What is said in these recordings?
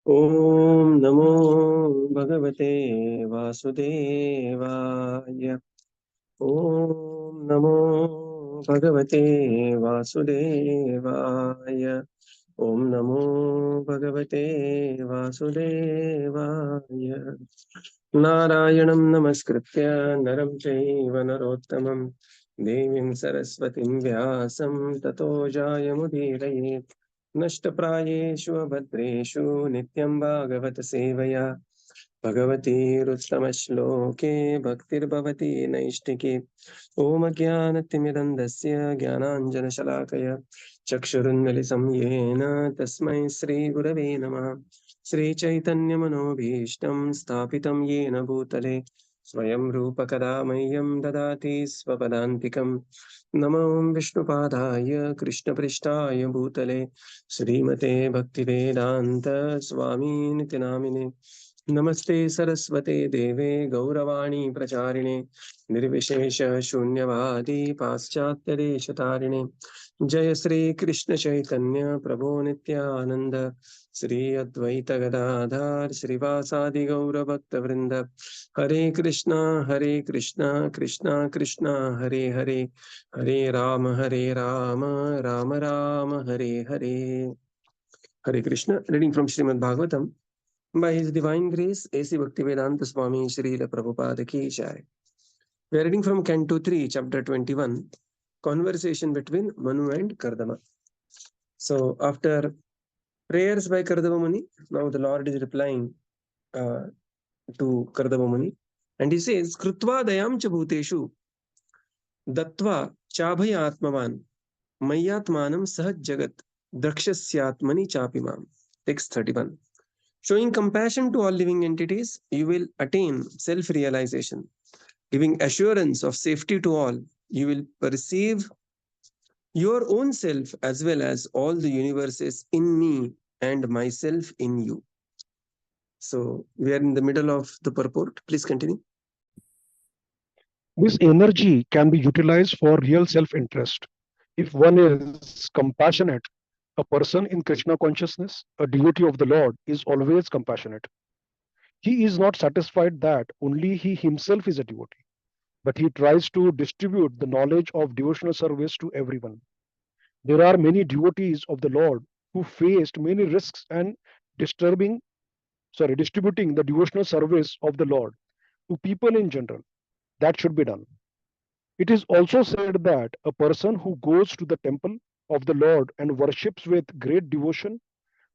ॐ नमो भगवते वासुदेवाय। ॐ नमो भगवते वासुदेवाय। ॐ नमो भगवते वासुदेवाय। नारायणं नमस्कृत्य नरं चैव नरोत्तमं देवीं सरस्वतीं व्यासं ततो जायमुदीरयेत्। नष्टप्रायेषु अभद्रेषु नित्यं भागवत सेवया भगवतीरुत्तमश्लोके भक्तिर्भवति नैष्टिके। ॐ ज्ञानतिमिरन्धस्य ज्ञानाञ्जनशलाकया चक्षुरुन्मिलितं येन तस्मै श्रीगुरवे नमः। श्रीचैतन्यमनोभीष्टं स्थापितं येन भूतले स्वयं रूपकदा मह्यं ददाति स्वपदान्तिकं। नमो विष्णुपादाय कृष्णपृष्ठाय भूतले श्रीमते भक्तिवेदान्त स्वामीनिति नामिने। नमस्ते सरस्वते देवे गौरवाणी प्रचारिणे निर्विशेष शून्यवादी पाश्चात्यदेशतारिणे। जय श्री कृष्ण चैतन्य प्रभो नित्यानंद श्री अद्वैत गदाधर श्रीवासादि गौर भक्त वृंद। Hare Krishna Krishna Krishna Hare Hare, Hare Rama Rama Rama Hare Hare. Hare Krishna. Reading from Srimad Bhagavatam by His Divine Grace A.C. Bhaktivedanta Swami Srila Prabhupada Ki Jai. We are reading from Canto 3, Chapter 21, Conversation between Manu and Kardama. So after prayers by Kardama Muni, now the Lord is replying to Kardama Muni, and he says, Krutva dayam cha bhuteshu dattva chabhayatmavan mayatmanam sahaj jagat drakshyasyatmani chapimam. Text 31. Showing compassion to all living entities, you will attain self-realization. Giving assurance of safety to all, you will perceive your own self as well as all the universes in me and myself in you. So we are in the middle of the purport. Please continue. This energy can be utilized for real self-interest. If one is compassionate, a person in Krishna consciousness, a devotee of the Lord, is always compassionate. He is not satisfied that only he himself is a devotee, but he tries to distribute the knowledge of devotional service to everyone. There are many devotees of the Lord who faced many risks and distributing the devotional service of the Lord to people in general. That should be done. It is also said that a person who goes to the temple of the Lord and worships with great devotion,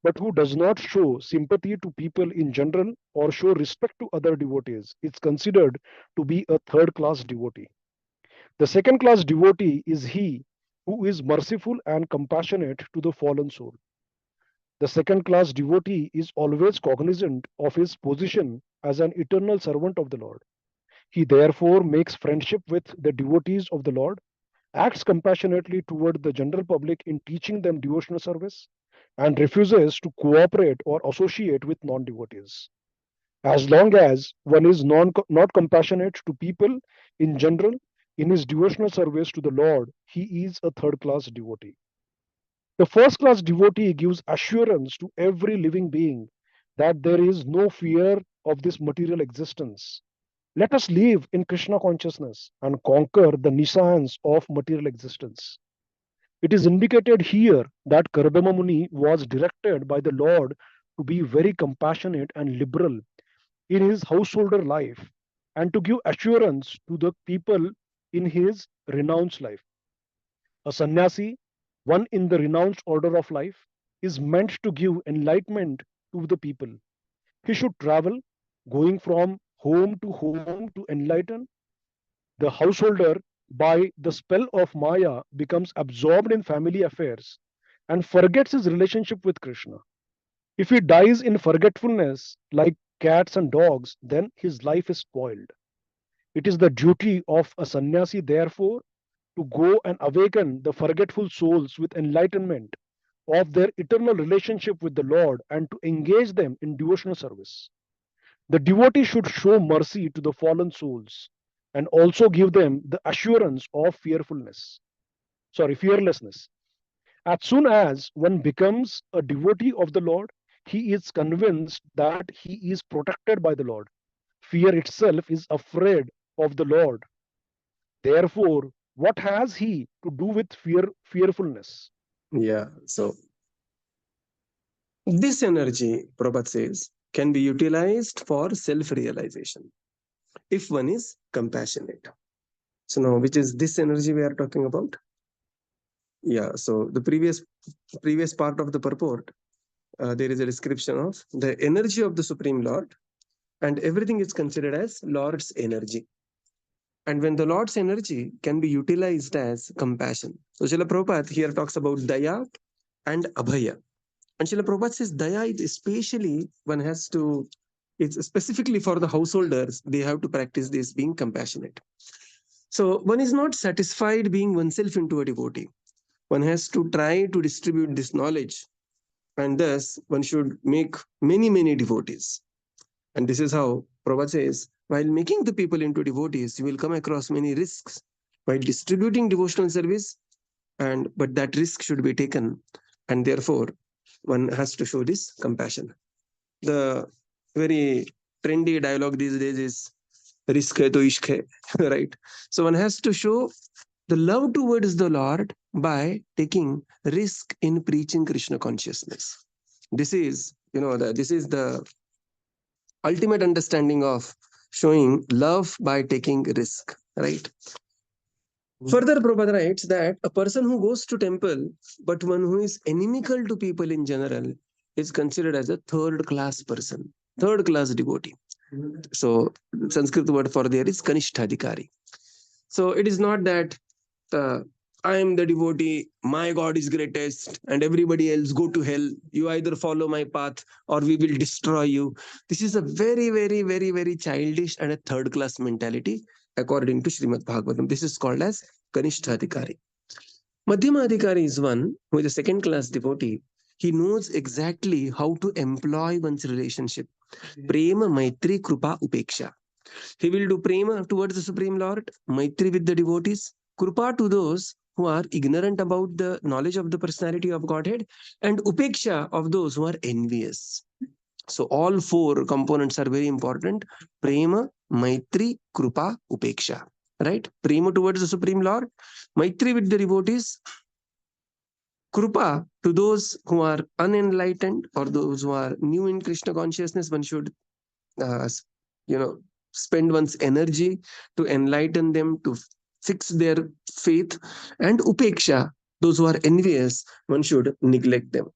but who does not show sympathy to people in general or show respect to other devotees, is considered to be a third class devotee. The second class devotee is he who is merciful and compassionate to the fallen soul. The second class devotee is always cognizant of his position as an eternal servant of the Lord. He therefore makes friendship with the devotees of the Lord, acts compassionately toward the general public in teaching them devotional service, and refuses to cooperate or associate with non devotees. As long as one is not compassionate to people in general, in his devotional service to the Lord, he is a third class devotee. The first class devotee gives assurance to every living being that there is no fear of this material existence. Let us live in Krishna consciousness and conquer the nescience of material existence. It is indicated here that Kardama Muni was directed by the Lord to be very compassionate and liberal in his householder life and to give assurance to the people in his renounced life. A sannyasi, one in the renounced order of life, is meant to give enlightenment to the people. He should travel, going from home to enlighten. The householder, by the spell of Maya, becomes absorbed in family affairs and forgets his relationship with Krishna. If he dies in forgetfulness, like cats and dogs, then his life is spoiled. It is the duty of a sannyasi, therefore, to go and awaken the forgetful souls with enlightenment of their eternal relationship with the Lord and to engage them in devotional service. The devotee should show mercy to the fallen souls and also give them the assurance of fearlessness. As soon as one becomes a devotee of the Lord, he is convinced that he is protected by the Lord. Fear itself is afraid of the Lord. Therefore, what has he to do with fearfulness? Yeah. So this energy, Prabhupada says, can be utilized for self-realization if one is compassionate. So now, which is this energy we are talking about? Yeah. So the previous part of the purport, there is a description of the energy of the Supreme Lord, and everything is considered as Lord's energy. And when the Lord's energy can be utilized as compassion. So Srila Prabhupada here talks about Daya and Abhaya. And Srila Prabhupada says Daya is especially one has to, it's specifically for the householders, they have to practice this being compassionate. So one is not satisfied being oneself into a devotee. One has to try to distribute this knowledge, and thus one should make many devotees. And this is how Prabhupada says, while making the people into devotees, you will come across many risks while distributing devotional service, but that risk should be taken, and therefore one has to show this compassion. The very trendy dialogue these days is risk hai to ishq hai, right? So one has to show the love towards the Lord by taking risk in preaching Krishna consciousness. This is, this is the ultimate understanding of showing love by taking risk, right? Further, Prabhupada writes that a person who goes to temple, but one who is inimical to people in general, is considered as a third class person, third class devotee. So, Sanskrit word for there is Kanishtadhikari. So, it is not that I am the devotee, my God is greatest, and everybody else go to hell. You either follow my path or we will destroy you. This is a very childish and a third class mentality according to Srimad Bhagavatam. This is called as Kanishtadhikari. Madhyamadhikari is one who is a second class devotee. He knows exactly how to employ one's relationship. Prema, Maitri, Krupa, Upeksha. He will do prema towards the Supreme Lord, Maitri with the devotees, Krupa to those who are ignorant about the knowledge of the personality of Godhead, and Upeksha of those who are envious. So all four components are very important. Prema, Maitri, Krupa, Upeksha. Right? Prema towards the Supreme Lord, Maitri with the devotees, Krupa to those who are unenlightened or those who are new in Krishna consciousness. One should, uh, you know, spend one's energy to enlighten them, to fix their faith. And Upeksha, those who are envious, one should neglect them.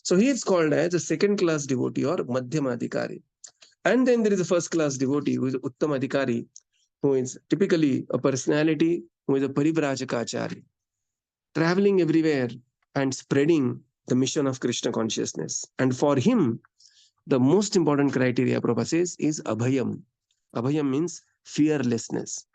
So he is called as a second class devotee or Madhyamadhikari. And then there is a first class devotee who is Uttamadhikari, who is typically a personality who is a Parivrajakachari, traveling everywhere and spreading the mission of Krishna consciousness. And for him, the most important criteria, Prabhupada says, is Abhayam. Abhayam means fearlessness.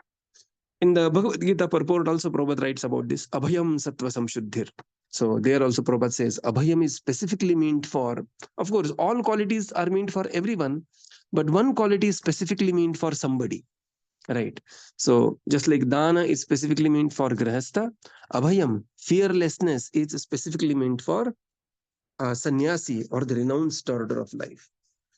In the Bhagavad Gita purport also, Prabhupada writes about this, Abhayam Sattva Samshuddhir. So there also Prabhupada says, Abhayam is specifically meant for, of course, all qualities are meant for everyone, but one quality is specifically meant for somebody. Right. So just like Dana is specifically meant for Grahastha, Abhayam, fearlessness, is specifically meant for sannyasi or the renounced order of life.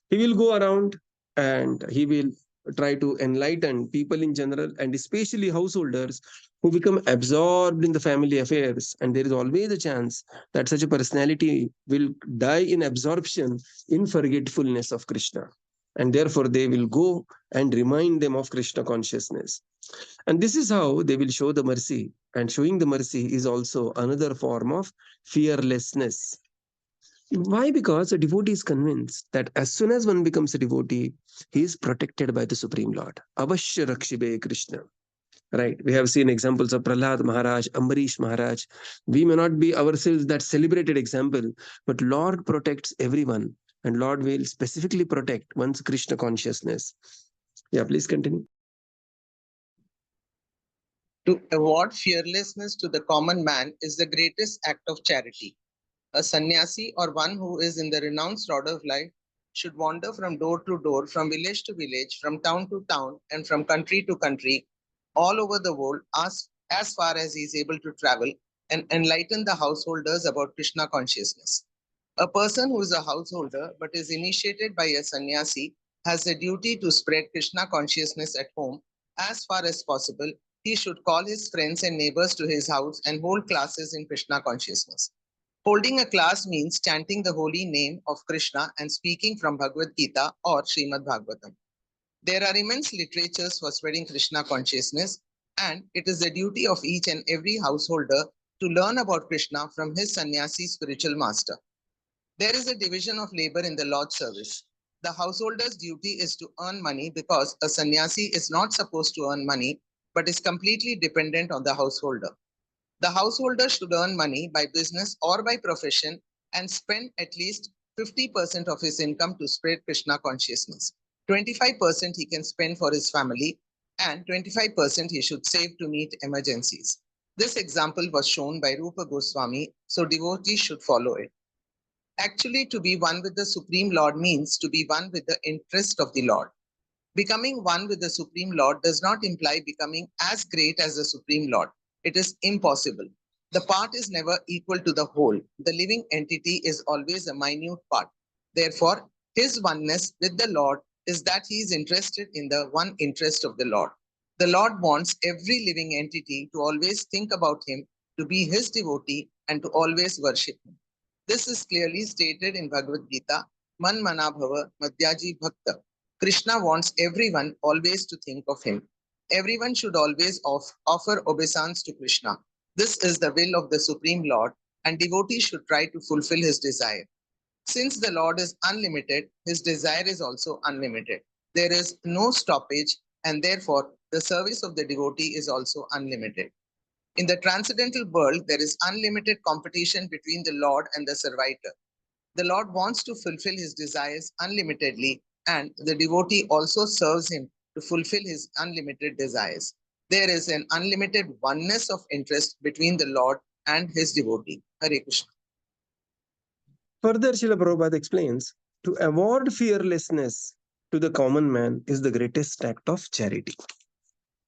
He will go around and he will try to enlighten people in general and especially householders who become absorbed in the family affairs. And there is always a chance that such a personality will die in absorption in forgetfulness of Krishna. And therefore, they will go and remind them of Krishna consciousness. And this is how they will show the mercy. And showing the mercy is also another form of fearlessness. Why? Because a devotee is convinced that as soon as one becomes a devotee, he is protected by the Supreme Lord. Avashya Rakshibe Krishna. Right. We have seen examples of Prahlad Maharaj, Ambarish Maharaj. We may not be ourselves that celebrated example, but Lord protects everyone. And Lord will specifically protect one's Krishna consciousness. Yeah, please continue. To award fearlessness to the common man is the greatest act of charity. A sannyasi or one who is in the renounced order of life should wander from door to door, from village to village, from town to town, and from country to country, all over the world, as far as he is able to travel, and enlighten the householders about Krishna consciousness. A person who is a householder but is initiated by a sannyasi has a duty to spread Krishna consciousness at home. As far as possible, he should call his friends and neighbors to his house and hold classes in Krishna consciousness. Holding a class means chanting the holy name of Krishna and speaking from Bhagavad Gita or Srimad Bhagavatam. There are immense literatures for spreading Krishna consciousness, and it is the duty of each and every householder to learn about Krishna from his sannyasi spiritual master. There is a division of labor in the Lord's service. The householder's duty is to earn money because a sannyasi is not supposed to earn money but is completely dependent on the householder. The householder should earn money by business or by profession and spend at least 50% of his income to spread Krishna consciousness. 25% he can spend for his family, and 25% he should save to meet emergencies. This example was shown by Rupa Goswami, so devotees should follow it. Actually, to be one with the Supreme Lord means to be one with the interest of the Lord. Becoming one with the Supreme Lord does not imply becoming as great as the Supreme Lord. It is impossible. The part is never equal to the whole. The living entity is always a minute part. Therefore, his oneness with the Lord is that he is interested in the one interest of the Lord. The Lord wants every living entity to always think about him, to be his devotee, and to always worship him. This is clearly stated in Bhagavad Gita, Man Mana Bhava Madhyaji Bhakta. Krishna wants everyone always to think of him. Everyone should always offer obeisance to Krishna. This is the will of the Supreme Lord, and devotees should try to fulfill his desire. Since the Lord is unlimited, his desire is also unlimited. There is no stoppage, and therefore the service of the devotee is also unlimited. In the transcendental world, there is unlimited competition between the Lord and the servitor. The Lord wants to fulfill his desires unlimitedly, and the devotee also serves him to fulfill his unlimited desires. There is an unlimited oneness of interest between the Lord and his devotee. Hare Krishna. Further, Srila Prabhupada explains, to award fearlessness to the common man is the greatest act of charity.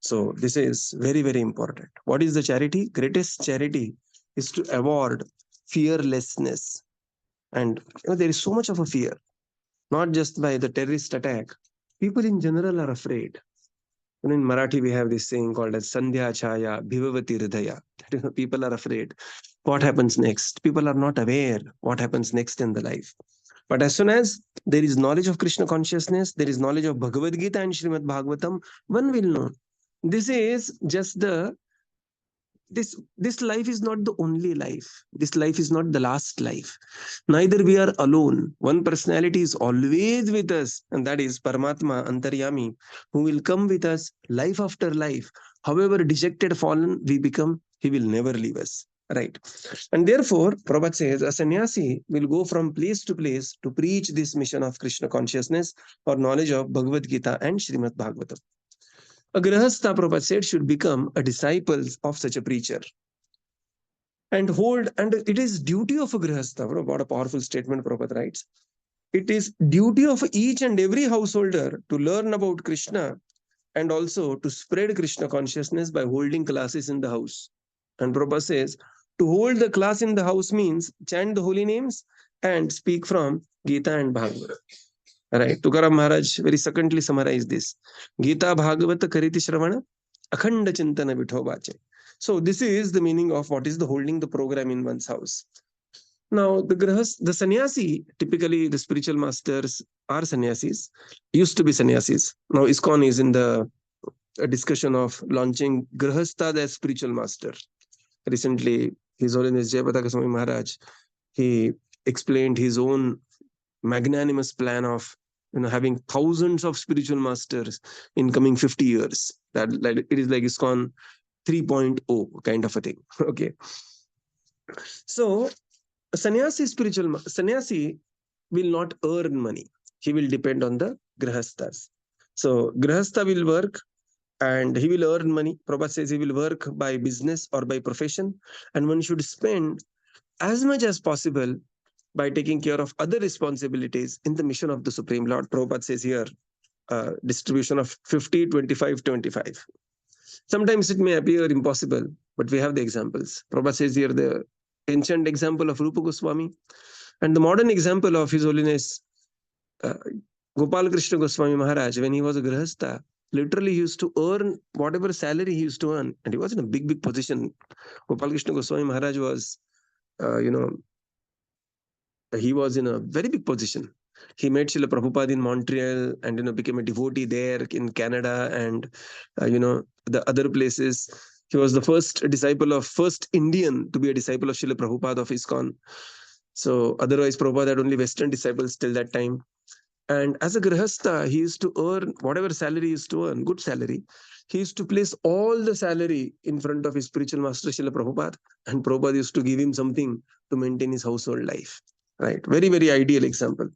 So this is very, very important. What is the charity? Greatest charity is to award fearlessness. And there is so much of a fear, not just by the terrorist attack. People in general are afraid. And in Marathi, we have this saying called as Sandhya Chaya Bhivavati Hridaya. People are afraid. What happens next? People are not aware what happens next in the life. But as soon as there is knowledge of Krishna consciousness, there is knowledge of Bhagavad Gita and Srimad Bhagavatam, one will know. This is just this life is not the only life. This life is not the last life. Neither we are alone. One personality is always with us, and that is Paramatma Antaryami, who will come with us life after life. However dejected, fallen we become, he will never leave us. Right. And therefore, Prabhupada says, a sannyasi will go from place to place to preach this mission of Krishna consciousness or knowledge of Bhagavad Gita and Srimad Bhagavatam. A grihastha, Prabhupada said, should become a disciple of such a preacher. And it is duty of a grihastha. What a powerful statement Prabhupada writes. It is duty of each and every householder to learn about Krishna and also to spread Krishna consciousness by holding classes in the house. And Prabhupada says, to hold the class in the house means chant the holy names and speak from Gita and Bhagavad. Right. Tukaram Maharaj very succinctly summarized this. Gita Bhagavata Kariti Shravana Akhanda Chintana Vithobache. So this is the meaning of what is the holding the program in one's house. Now the sannyasi, typically the spiritual masters are sannyasis, used to be sannyasis. Now ISKCON is in the discussion of launching Grihastha as spiritual master. Recently, His Holiness Jayapataka Swami Maharaj, he explained his own magnanimous plan of having thousands of spiritual masters in coming 50 years. That it is like ISKCON 3.0 kind of a thing. Okay. So a sannyasi will not earn money. He will depend on the grihasthas. So grihastha will work and he will earn money. Prabhupada says he will work by business or by profession, and one should spend as much as possible by taking care of other responsibilities in the mission of the Supreme Lord. Prabhupada says here, distribution of 50, 25, 25. Sometimes it may appear impossible, but we have the examples. Prabhupada says here the ancient example of Rupa Goswami. And the modern example of His Holiness uh, Gopal Krishna Goswami Maharaj, when he was a Grihastha, literally he used to earn whatever salary he used to earn, and he was in a big position. Gopal Krishna Goswami Maharaj was, you know, he was in a very big position. He met Srila Prabhupada in Montreal and, became a devotee there in Canada and, the other places. He was the first Indian to be a disciple of Srila Prabhupada of ISKCON. So otherwise, Prabhupada had only Western disciples till that time. And as a Grihastha, he used to earn whatever salary he used to earn, good salary. He used to place all the salary in front of his spiritual master, Srila Prabhupada, and Prabhupada used to give him something to maintain his household life. Right? Very, very ideal example.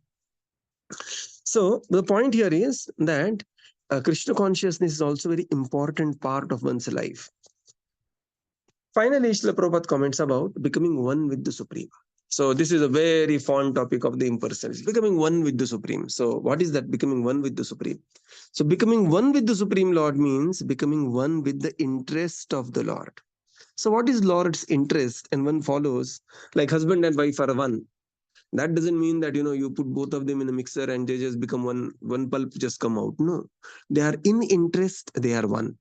So the point here is that Krishna consciousness is also a very important part of one's life. Finally, Srila Prabhupada comments about becoming one with the Supreme. So this is a very fond topic of the impersonalists, becoming one with the Supreme. So what is that, becoming one with the Supreme? So becoming one with the Supreme Lord means becoming one with the interest of the Lord. So what is Lord's interest? And one follows, like husband and wife are one. That doesn't mean that, you put both of them in a mixer and they just become one pulp just come out. No, they are in interest, they are one.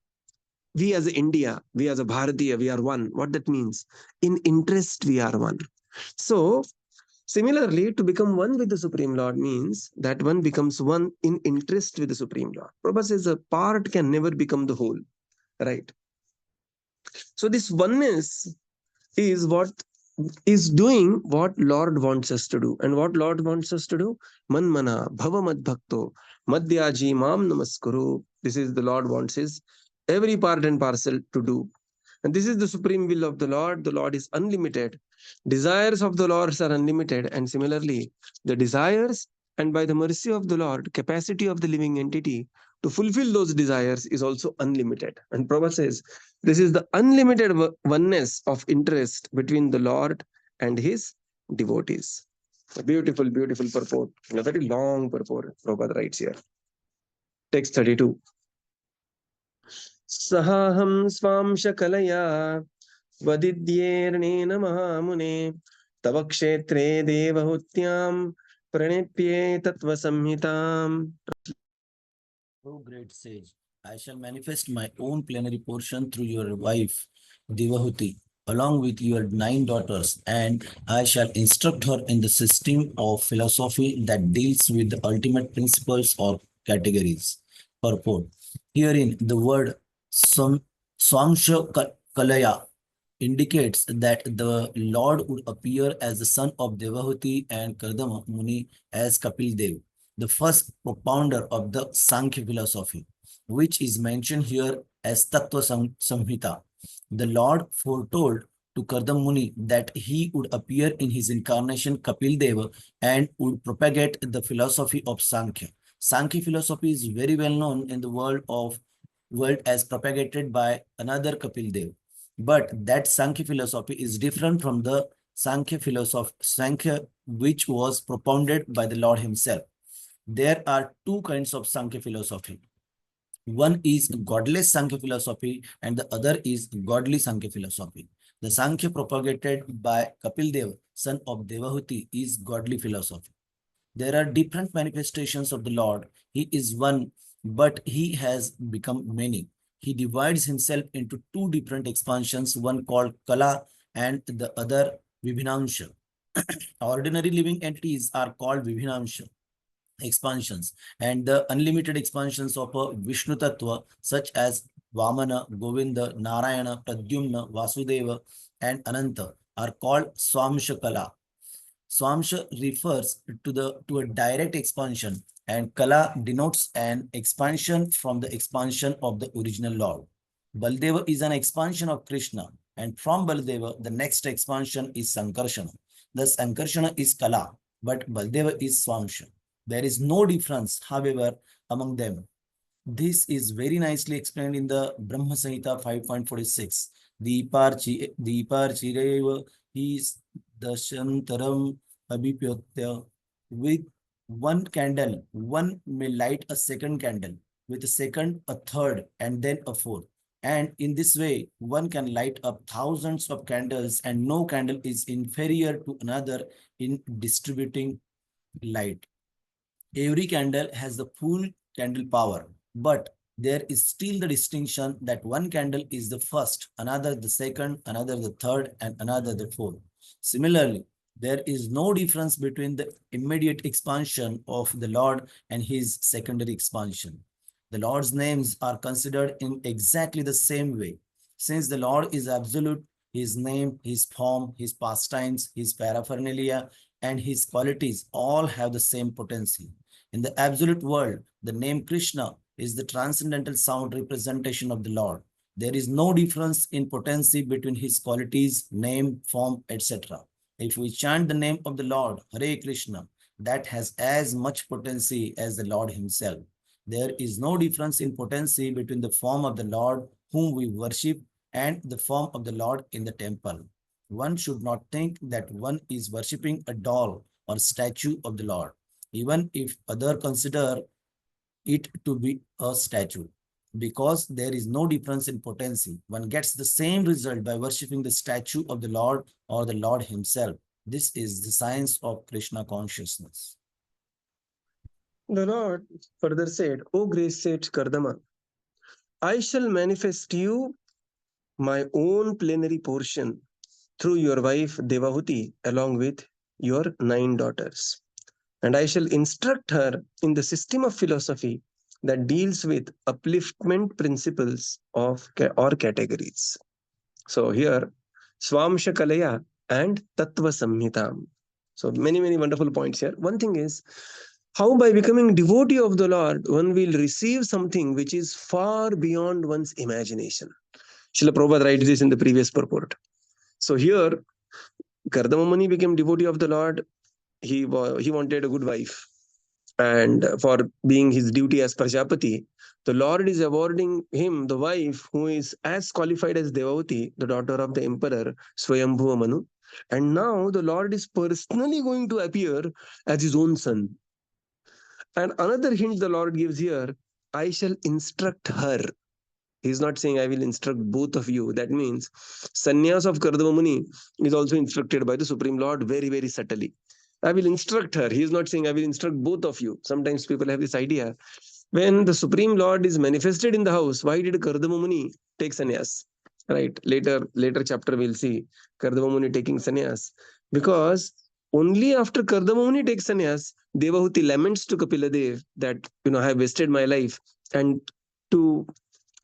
We as India, we as a Bharatiya, we are one. What that means? In interest, we are one. So, similarly, to become one with the Supreme Lord means that one becomes one in interest with the Supreme Lord. Prabhupada says a part can never become the whole, right? So, this oneness is what is doing what Lord wants us to do. And what Lord wants us to do? Manmana, bhava mad bhakto, madhyaji mam namaskuru. This is the Lord wants his every part and parcel to do. And this is the supreme will of the Lord. The Lord is unlimited. Desires of the Lord are unlimited. And similarly, the desires and by the mercy of the Lord, capacity of the living entity to fulfill those desires is also unlimited. And Prabhupada says, this is the unlimited oneness of interest between the Lord and his devotees. A beautiful, beautiful purport. A very long purport, Prabhupada writes here. Text 32. Sahaham swamsha kalaya vadidyerneena mahamune tavakshetre devahutyam pranipye tattva samhitam. O great sage, I shall manifest my own plenary portion through your wife, Devahuti, along with your 9 daughters, and I shall instruct her in the system of philosophy that deals with the ultimate principles or categories. Purport. Herein, the word Swamsha Kalaya indicates that the Lord would appear as the son of Devahuti and Kardama Muni as Kapil Dev, the first propounder of the Sankhya philosophy, which is mentioned here as Tattva Samhita. The Lord foretold to Kardama Muni that he would appear in his incarnation Kapil Deva and would propagate the philosophy of Sankhya. Sankhya philosophy is very well known in the world as propagated by another Kapil Dev. But that Sankhya philosophy is different from the Sankhya which was propounded by the Lord himself. There are 2 kinds of Sankhya philosophy. One is godless Sankhya philosophy and the other is godly Sankhya philosophy. The Sankhya propagated by Kapil Dev, son of Devahuti, is godly philosophy. There are different manifestations of the Lord. He is one, but he has become many. He divides himself into 2 different expansions, one called Kala and the other Vibhinamsha. Ordinary living entities are called Vibhinamsha expansions, and the unlimited expansions of a Vishnu Tattva, such as Vamana, Govinda, Narayana, Pradyumna, Vasudeva, and Ananta, are called Swamsha Kala. Swamsha refers to a direct expansion, and Kala denotes an expansion from the expansion of the original Lord. Baladeva is an expansion of Krishna, and from Baladeva, the next expansion is Sankarshana. Thus, Sankarshana is Kala, but Baladeva is Swamsha. There is no difference, however, among them. This is very nicely explained in the Brahma Samhita 5.46. Deepar Chireva is Dashantaram Abhipyotya. With one candle, one may light a second candle, with a second, a third, and then a fourth. And in this way, one can light up thousands of candles, and no candle is inferior to another in distributing light. Every candle has the full candle power, but there is still the distinction that one candle is the first, another the second, another the third, and another the fourth. Similarly, there is no difference between the immediate expansion of the Lord and his secondary expansion. The Lord's names are considered in exactly the same way. Since the Lord is absolute, his name, his form, his pastimes, his paraphernalia, and his qualities all have the same potency. In the absolute world, the name Krishna is the transcendental sound representation of the Lord. There is no difference in potency between his qualities, name, form, etc. If we chant the name of the Lord, Hare Krishna, that has as much potency as the Lord himself. There is no difference in potency between the form of the Lord whom we worship and the form of the Lord in the temple. One should not think that one is worshipping a doll or statue of the Lord, even if others consider it to be a statue. Because there is no difference in potency, one gets the same result by worshipping the statue of the Lord or the Lord himself. This is the science of Krishna consciousness. The Lord further said, O great sage Kardama, I shall manifest you my own plenary portion through your wife Devahuti along with your 9 daughters. And I shall instruct her in the system of philosophy that deals with upliftment principles of or categories. So here, Swamsha Kalaya and Tattva Samhitam. So many wonderful points here. One thing is, how by becoming devotee of the Lord, one will receive something which is far beyond one's imagination. Srila Prabhupada writes this in the previous purport. So here, Kardama Muni became devotee of the Lord. He wanted a good wife. And for being his duty as Prajapati, the Lord is awarding him the wife who is as qualified as Devahuti, the daughter of the emperor Swayambhuva Manu. And now the Lord is personally going to appear as his own son. And another hint the Lord gives here, I shall instruct her. He's not saying I will instruct both of you. That means sannyas of Kardama Muni is also instructed by the Supreme Lord very subtly. I will instruct her. He is not saying I will instruct both of you. Sometimes people have this idea. When the Supreme Lord is manifested in the house, why did Kardama Muni take sannyas? Right. Later chapter we'll see Kardama Muni taking sannyas. Because only after Kardama Muni takes sannyas, Devahuti laments to Kapila Dev that, I have wasted my life. And to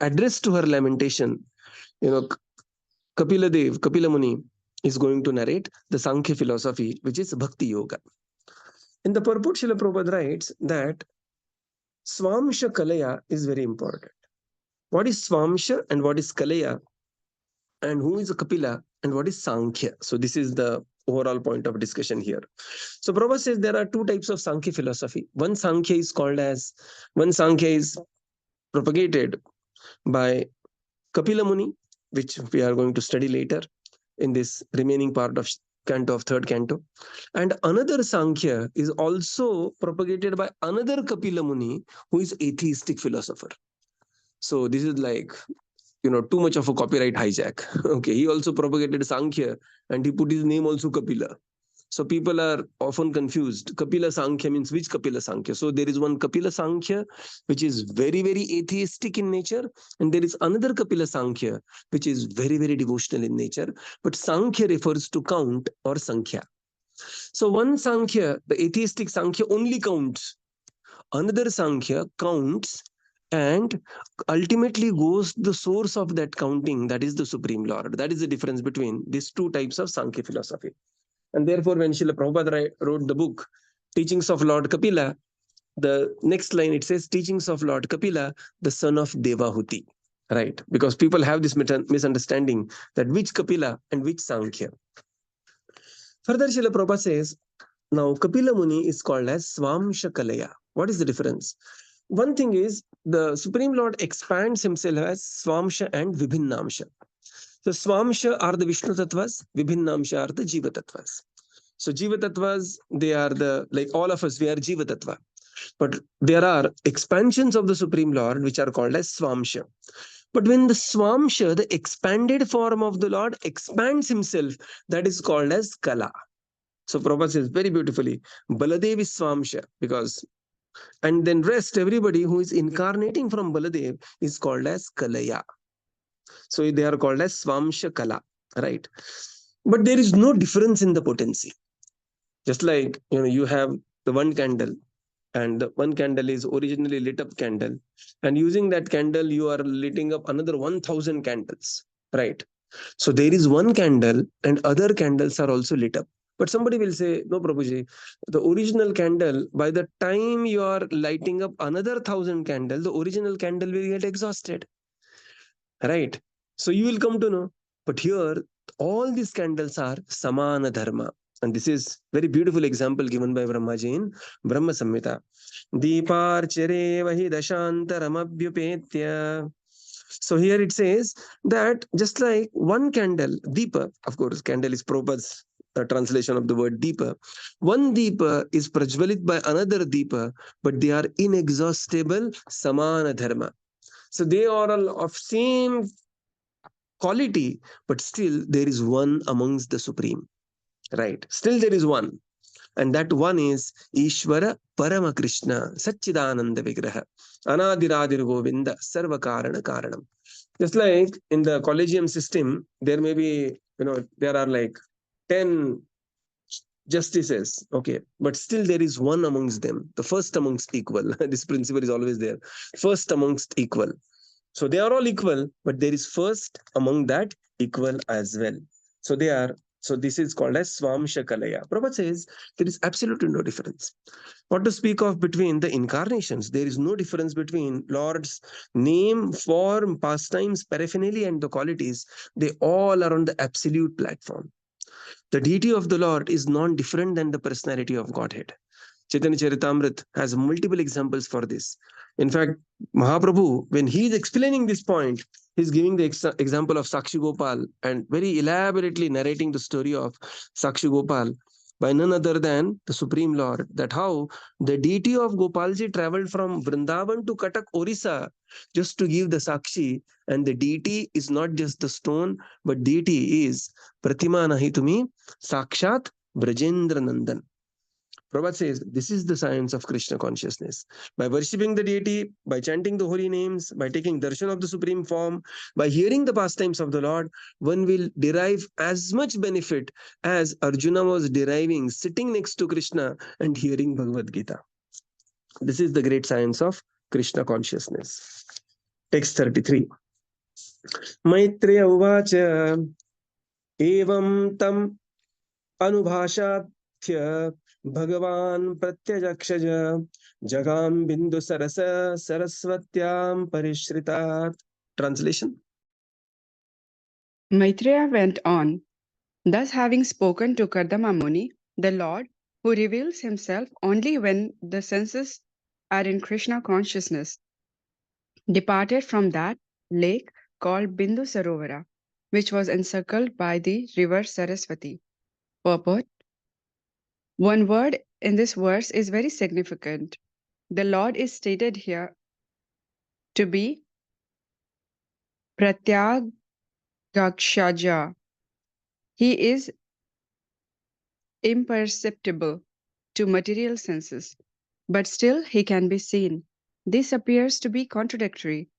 address to her lamentation, Kapila Muni is going to narrate the Sankhya philosophy, which is Bhakti Yoga. In the purport, Srila Prabhupada writes that Swamsha Kalaya is very important. What is Swamsha and what is Kalaya? And who is a Kapila and what is Sankhya? So this is the overall point of discussion here. So Prabhupada says there are 2 types of Sankhya philosophy. One Sankhya is propagated by Kapila Muni, which we are going to study later in this remaining part of canto of 3rd canto. And another Sankhya is also propagated by another Kapila Muni, who is atheistic philosopher. So this is like, too much of a copyright hijack. Okay, he also propagated Sankhya and he put his name also Kapila. So people are often confused. Kapila Sankhya means which Kapila Sankhya? So there is one Kapila Sankhya, which is very atheistic in nature. And there is another Kapila Sankhya, which is very devotional in nature. But Sankhya refers to count or Sankhya. So one Sankhya, the atheistic Sankhya, only counts. Another Sankhya counts and ultimately goes the source of that counting, that is the Supreme Lord. That is the difference between these 2 types of Sankhya philosophy. And therefore, when Srila Prabhupada wrote the book, Teachings of Lord Kapila, the next line, it says, Teachings of Lord Kapila, the son of Devahuti. Right? Because people have this misunderstanding that which Kapila and which Sankhya. Further, Srila Prabhupada says, now Kapila Muni is called as Swamsha Kalaya. What is the difference? One thing is, the Supreme Lord expands himself as Swamsha and Vibhinnamsha. So Swamsha are the Vishnu Tattvas, Vibhinnamsha are the Jiva Tattvas. So Jiva Tattvas, they are like all of us, we are Jiva Tattva. But there are expansions of the Supreme Lord which are called as Swamsha. But when the Swamsha, the expanded form of the Lord, expands himself, that is called as Kala. So Prabhupada says very beautifully, Baladev is Swamsha, because, and then rest, everybody who is incarnating from Baladev is called as Kalaya. So they are called as Swamsha Kala, right? But there is no difference in the potency. Just like, you have the one candle, and the one candle is originally lit up candle, and using that candle you are lighting up another 1000 candles, right? So there is one candle and other candles are also lit up. But somebody will say, no, Prabhuji, the original candle, by the time you are lighting up another 1000 candle, the original candle will get exhausted, right? So you will come to know. But here, all these candles are Samana Dharma. And this is very beautiful example given by Brahmaji in Brahma Samhita. Deeparchare vahi dashantaramabhyupetya. So here it says that just like one candle, Deepa, of course, candle is Prabhupada's translation of the word Deepa. One Deepa is prajvalit by another Deepa, but they are inexhaustible Samana Dharma. So they are all of same quality, but still there is one amongst the Supreme, right? Still there is one. And that one is Ishvara Parama Krishna Satchidananda Vigraha Anadiradir Govinda Sarva Karana Karanam. Just like in the collegium system, there may be, there are like 10 justices, okay, but still there is one amongst them, the first amongst equal. This principle is always there, first amongst equal. So they are all equal, but there is first among that equal as well. So they are, so this is called as Swamsha Kalaya. Prabhupada says there is absolutely no difference. What to speak of between the incarnations? There is no difference between Lord's name, form, pastimes, paraphernalia, and the qualities. They all are on the absolute platform. The deity of the Lord is non-different than the personality of Godhead. Chaitanya Charitamrita has multiple examples for this. In fact, Mahaprabhu, when he is explaining this point, he's giving the example of Sakshi Gopal and very elaborately narrating the story of Sakshi Gopal by none other than the Supreme Lord, that how the deity of Gopalji traveled from Vrindavan to Katak, Orissa, just to give the Sakshi, and the deity is not just the stone, but deity is Pratima Nahi Tumi Sakshat Brajendra Nandan. Prabhupada says this is the science of Krishna consciousness. By worshipping the deity, by chanting the holy names, by taking darshan of the supreme form, by hearing the pastimes of the Lord, one will derive as much benefit as Arjuna was deriving sitting next to Krishna and hearing Bhagavad Gita. This is the great science of Krishna consciousness. Text 33. Maitreya uvacha evam tam anubhashathya Bhagavan Pratyajakshaya Jagam Bindu Sarasa Saraswatyam Parishritat. Translation. Maitreya went on, thus having spoken to Kardama Muni, the Lord, who reveals himself only when the senses are in Krishna consciousness, departed from that lake called Bindu Sarovara, which was encircled by the river Saraswati. Purport. One word in this verse is very significant. The Lord is stated here to be Pratyagakshaja. He is imperceptible to material senses, but still he can be seen. This appears to be contradictory.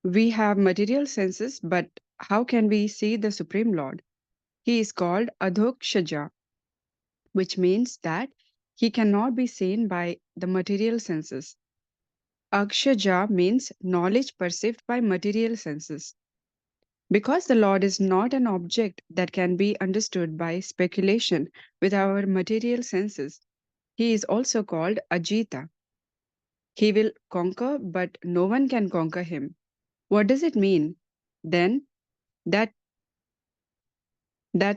We have material senses, but how can we see the Supreme Lord? He is called Adhokshaja, which means that he cannot be seen by the material senses. Akshaja means knowledge perceived by material senses. Because the Lord is not an object that can be understood by speculation with our material senses, he is also called Ajita. He will conquer, but no one can conquer him. What does it mean? Then that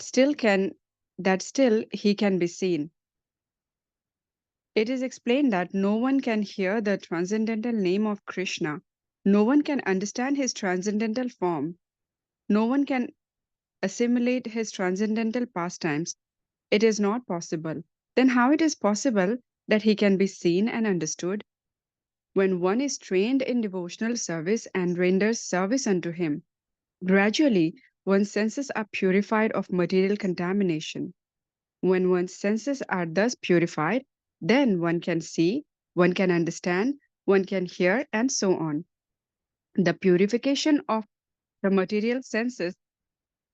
still he can be seen. It is explained that no one can hear the transcendental name of Krishna. No one can understand his transcendental form. No one can assimilate his transcendental pastimes. It is not possible. Then how it is possible that he can be seen and understood? when one is trained in devotional service and renders service unto him. Gradually, one's senses are purified of material contamination. When one's senses are thus purified, then one can see, one can understand, one can hear, and so on. The purification of the material senses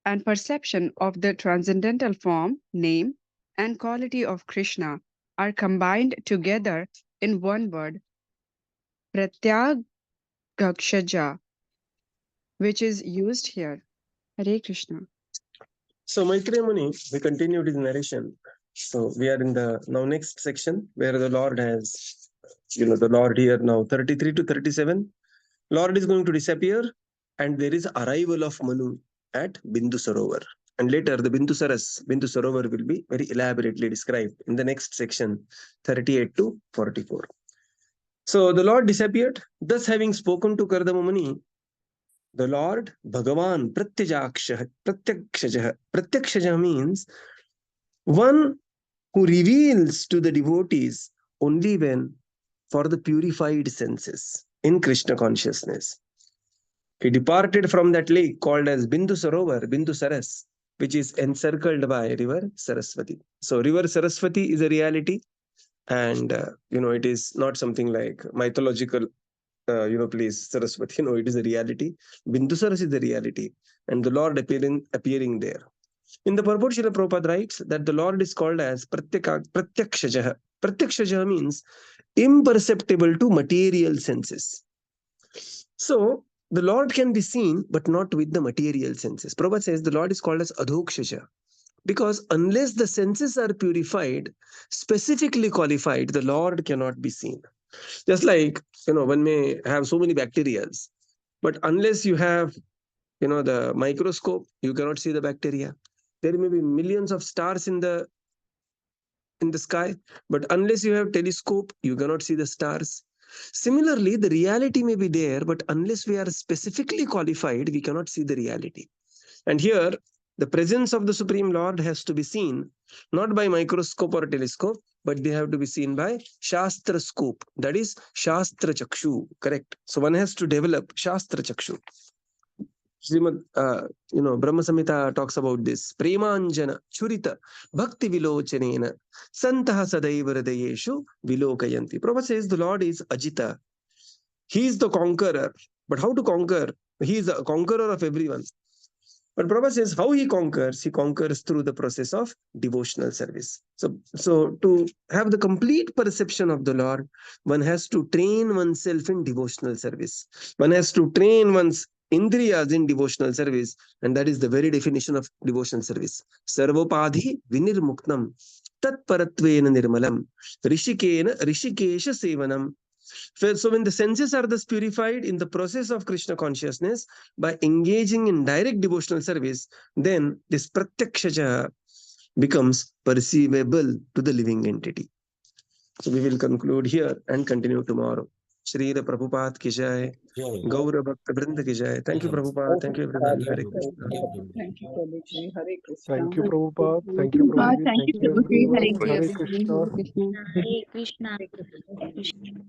and perception of the transcendental form, name, and quality of Krishna are combined together in one word, pratyagakshaja, which is used here. Hare Krishna. So Maitreya Muni, we continued his narration. So we are in the now next section where the Lord has, the Lord here now 33 to 37. Lord is going to disappear, and there is arrival of Manu at Bindu Sarovar. And later the Bindu Sarovar will be very elaborately described in the next section 38 to 44. So the Lord disappeared, thus having spoken to Kardama Muni, the Lord Bhagavan Pratyakshaja means one who reveals to the devotees only when for the purified senses in Krishna consciousness. He departed from that lake called as Bindu Sarovar, Bindu Saras, which is encircled by river Saraswati. So river Saraswati is a reality, and it is not something like mythological place Saraswati. It is a reality. Bindu Saras is the reality, and the Lord appearing there. In the purport, Srila Prabhupada writes that the Lord is called as Pratyakshaja. Pratyakshaja means imperceptible to material senses. So the Lord can be seen, but not with the material senses. Prabhupada says the Lord is called as Adhokshaja, because unless the senses are purified, specifically qualified, the Lord cannot be seen. Just like, one may have so many bacteria, but unless you have, the microscope, you cannot see the bacteria. There may be millions of stars in the sky, but unless you have telescope, you cannot see the stars. Similarly, the reality may be there, but unless we are specifically qualified, we cannot see the reality. And here, the presence of the Supreme Lord has to be seen, not by microscope or telescope, but they have to be seen by Shastra scope. That is Shastra Chakshu, correct? So one has to develop Shastra Chakshu. Srimad, Brahma Samhita talks about this. Premanjana Churita Bhakti Vilochanena Santaha Sadaiva Hridayeshu Vilokayanti. Prabhupada says the Lord is Ajita. He is the conqueror. But how to conquer? He is a conqueror of everyone. But Prabhupada says how he conquers through the process of devotional service. So to have the complete perception of the Lord, one has to train oneself in devotional service. One has to train one's indriyas in devotional service, and that is the very definition of devotional service. Sarvopadhi vinirmuktam tatparatvena nirmalam rishikesha sevanam. So when the senses are thus purified in the process of Krishna consciousness by engaging in direct devotional service, then this pratyakshaja becomes perceivable to the living entity. So we will conclude here and continue tomorrow. Shri Prabhupada ki jai, Gaura Bhakta Vrinda ki jai. Thank you, Prabhupada. Thank you, everyone. Hare Krishna. Thank you, Prabhuji. Hare Krishna. Thank you, Prabhupada. Thank you, Prabhuji. Thank you, Thank you, Prabhuji. everyone. Hare Hare Krishna. Krishna. Krishna. Hare Krishna. Hare Krishna.